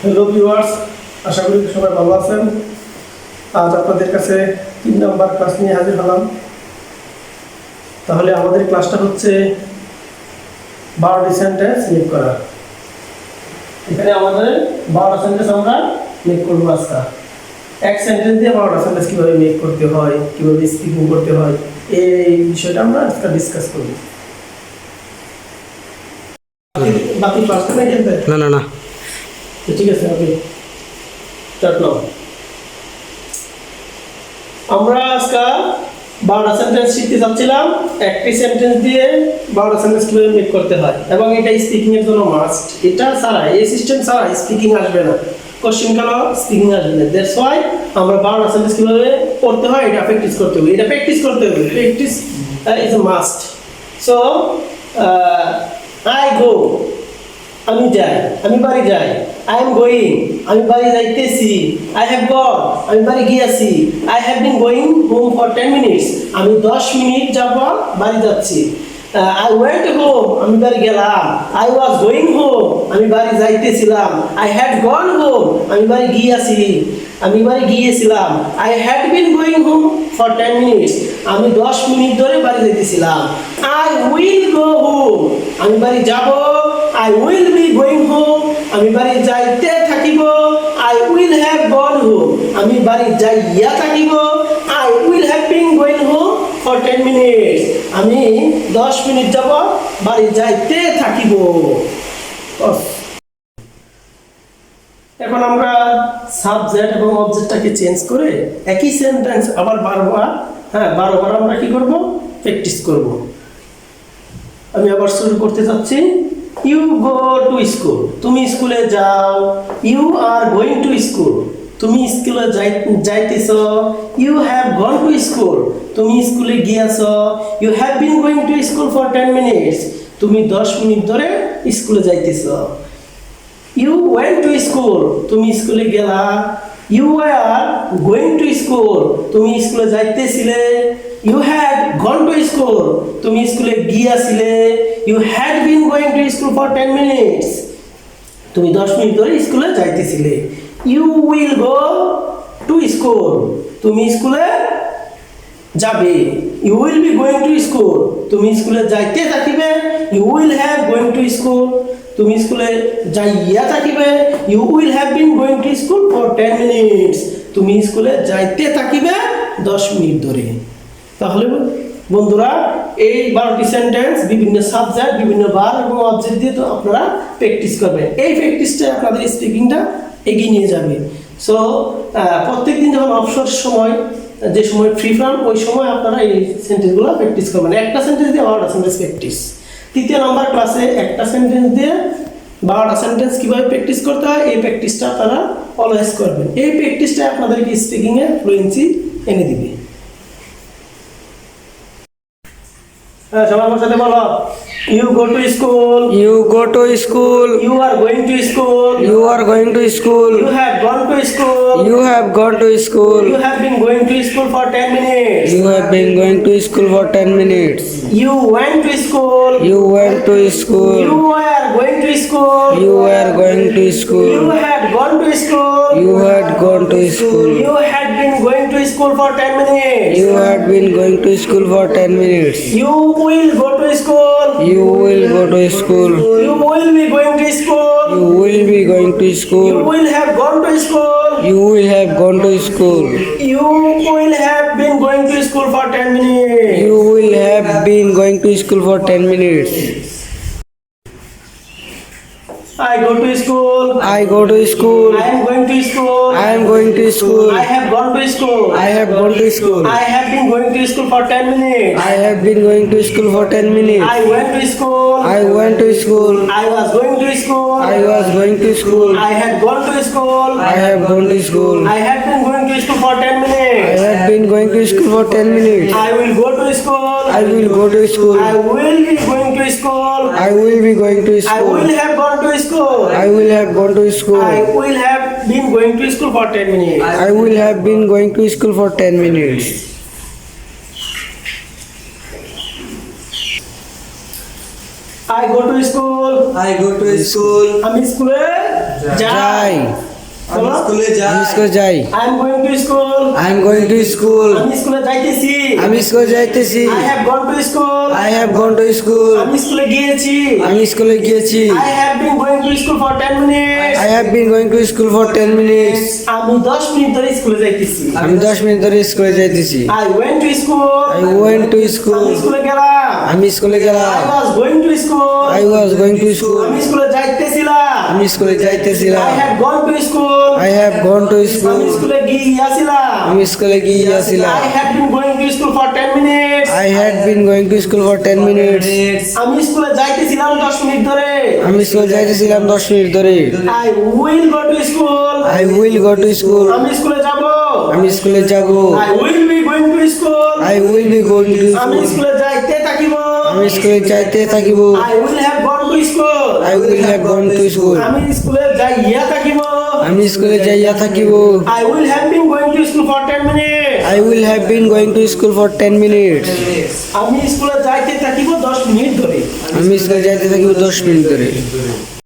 Hello viewers, আশা করি সবাই ভালো আছেন। আজ আপনাদের কাছে 3 নাম্বার ক্লাস নিয়ে হাজির হলাম। তাহলে আমাদের ক্লাসটা হচ্ছে 12টি সেন্টেন্স মেক করা। এখানে আমাদের 12টা সেন্টেন্স আমরা মেক করবো আজকে। এক সেন্টেন্স দিয়ে 12টা সেন্টেন্স কীভাবে মেক করতে হয়, কীভাবে স্পিকিং করতে হয়, এই বিষয়টা আমরা আজকে ডিসকাস করব। বাকি ক্লাসটা নেই কিন্তু না ঠিক আছে, ওকে স্টার্ট নাও। আমরা আজকে 12টা সেন্টেন্স শিখতে চাচ্ছিলাম। একটি সেন্টেন্স দিয়ে 12টা সেন্টেন্স কিভাবে মেক করতে হয়, এবং এটা স্পিকিং এর জন্য মাস্ট। এটা ছাড়া, এই সিস্টেম ছাড়া স্পিকিং আসবে না, কোশ্চেন কেন স্পিকিং আসবে না। দ্যাটস ওয়াই আমরা 12টা সেন্টেন্স কিভাবে করতে হয় এটা প্র্যাকটিস করতে হবে। এটা প্র্যাকটিস করতে হবে, practice is a must. So I go, আমি যাই, আমি বাড়ি যাই। আই এম গোয়িং, আমি বাড়ি যাইতেছি। আই হ্যাভ গট, আমি বাড়ি গিয়েছি। I have been going home for 10 minutes, আমি 10 মিনিট যাব বাড়ি যাচ্ছি। আই ওয়েন্ট হোম, আমি বাড়ি গেলাম। আই ওয়াজ গোয়িং হোম, আমি বাড়ি যাইতেছিলাম। আই হ্যাড গন হোম, আমি বাড়ি গিয়েছি, আমি বাড়ি গিয়েছিলাম। I had been going home for 10 minutes, আমি 10 মিনিট ধরে বাড়ি যাইতেছিলাম। আই উইল গো হোম, আমি বাড়ি যাব। I will be going home, আমি বাড়ি যাইতে থাকিব। I will have gone home, আমি বাড়ি যাইয়া থাকিব। I will have been going home for 10 minutes, আমি 10 মিনিট যাব বাড়ি যাইতে থাকিব। এখন আমরা সাবজেক্ট এবং অবজেক্টটাকে চেঞ্জ করে একই সেন্টেন্স আবার বারবার আমরা কি করব, প্র্যাকটিস করব। আমি আবার শুরু করতে যাচ্ছি। ইউ গো টু স্কুল, তুমি স্কুলে যাও। You are going to school, তুমি স্কুলে যাইতেছ। You have gone to school, তুমি স্কুলে গিয়েছ। You have been going to school for 10 minutes, তুমি 10 মিনিট ধরে স্কুলে যাইতেছ। ইউ ওয়েন্ট টু স্কুল, তুমি স্কুলে গেলা। You are going to school, তুমি স্কুলে যাইতেছিলে। You had gone to school, তুমি স্কুলে গিয়েছিলে। You had been going to school for 10 minutes, তুমি 10 মিনিট ধরে স্কুলে যাইতেছিলে। You will go to school, তুমি স্কুলে যাবে। You will be going to school, তুমি স্কুলে যাইতে থাকিবে। You will have going to school, তুমি স্কুলে যাইয়া থাকিবে। You will have been going to school for 10 minutes, তুমি স্কুলে যাইতে থাকিবে 10 মিনিট ধরে। তাহলে বন্ধুরা, এই 12টি সেন্টেন্স বিভিন্ন সাবজেক্ট, বিভিন্ন ভার্ব এবং অবজেক্ট দিয়ে তো আপনারা প্র্যাকটিস করবেন। এই প্র্যাকটিসটা আপনাদের স্পিকিংটা এগিয়ে নিয়ে যাবে। সো প্রত্যেকদিন যখন অবসর সময়, যে সময় ফ্রি পান, ওই সময় আপনারা এই সেন্টেন্সগুলো প্র্যাকটিস করবেন। একটা সেন্টেন্স দিয়ে 12টা সেন্টেন্স প্র্যাকটিস। 3য় নম্বর ক্লাসে একটা সেন্টেন্স দিয়ে 12টা সেন্টেন্স কীভাবে প্র্যাকটিস করতে হয়, এই প্র্যাকটিসটা আপনারা অলওয়েজ করবেন। এই প্র্যাকটিসটা আপনাদেরকে স্পিকিংয়ে ফ্লুয়েন্সি এনে দিবে। সবার সাথে বলো। You go to school, you go to school, you are going to school, you are going to school, you have gone to school, you have gone to school, you have been going to school for 10 minutes, you have been going to school for 10 minutes, you went to school, you went to school, you are going to school, you were going to you school, had gone to school, you had gone to school, you had been going to school for 10 minutes, you had been going to school for 10 minutes, you will go to school, you will go to school, you will be going to school, you will be going to you school, will have gone to school, you will have gone to school, you will have been going to school for 10 minutes, you will have been going to school for 10 minutes. I go to school, I go to school, I am going to school, I am going to school, I have gone to school, I have gone to school, I have been going to school for 10 minutes, I have been going to school for 10 minutes, I went to school, I went to school, I was going to school, I was going to school, I had gone to school, I have gone to school, I had been going to school for 10 I minutes, have been going to school for 10 minutes, I will go to school, I will go to school, I will be going to school, I will be going to I school, will have gone to school, I will have gone to school, I will have been going to school for 10 minutes. I will have been going to school for 10 minutes. I go to school I go to school. আমি স্কুলে যাই যাই আমি স্কুলে আমি যাই। স্কুলে যাই I am going to school I am going to school আমি স্কুলে যাইতেছি আমি স্কুলে যাইতেছি I have gone to school I have gone to school আমি স্কুলে গিয়েছি আমি স্কুলে গিয়েছি I have been going to school for 10 minutes I have been going to school for 10 minutes আমি 10 মিনিট ধরে স্কুলে যাইতেছি আমি 10 মিনিট ধরে স্কুলে যাইতেছি I went to school I went to school আমি স্কুলে গেলাম আমি স্কুলে গেলাম I was going to school I was going to school আমি স্কুলে যাইতেছিলাম আমি স্কুলে যাইতেছিলাম I have gone to school I have gone to school আমি স্কুলে গিয়েছিলাম আমি স্কুলে গিয়েছিলাম I have been going to school for 10 minutes. I had been going to school for 10 minutes. আমি স্কুলে যাইতেছিলাম 10 মিনিট ধরে। আমি স্কুলে যাইতেছিলাম 10 মিনিট ধরে I will go to school. I will go to school. আমি স্কুলে যাব। আমি স্কুলে যাব I will be going to school. I will be going to আমি school. স্কুলে যাইতে থাকিব। আমি স্কুলে যাইতে থাকিব I will have gone to school. I will have gone to school. আমি স্কুলে যাইয়া থাকিব। আমি স্কুলে যাইয়া থাকিব I will have been going to school for 10 minutes. I will have been going to school for 10 minutes. আমি স্কুলে যাইতে থাকিব 10 মিনিট ধরে। আমি স্কুলে যাইতে থাকিব 10 মিনিট ধরে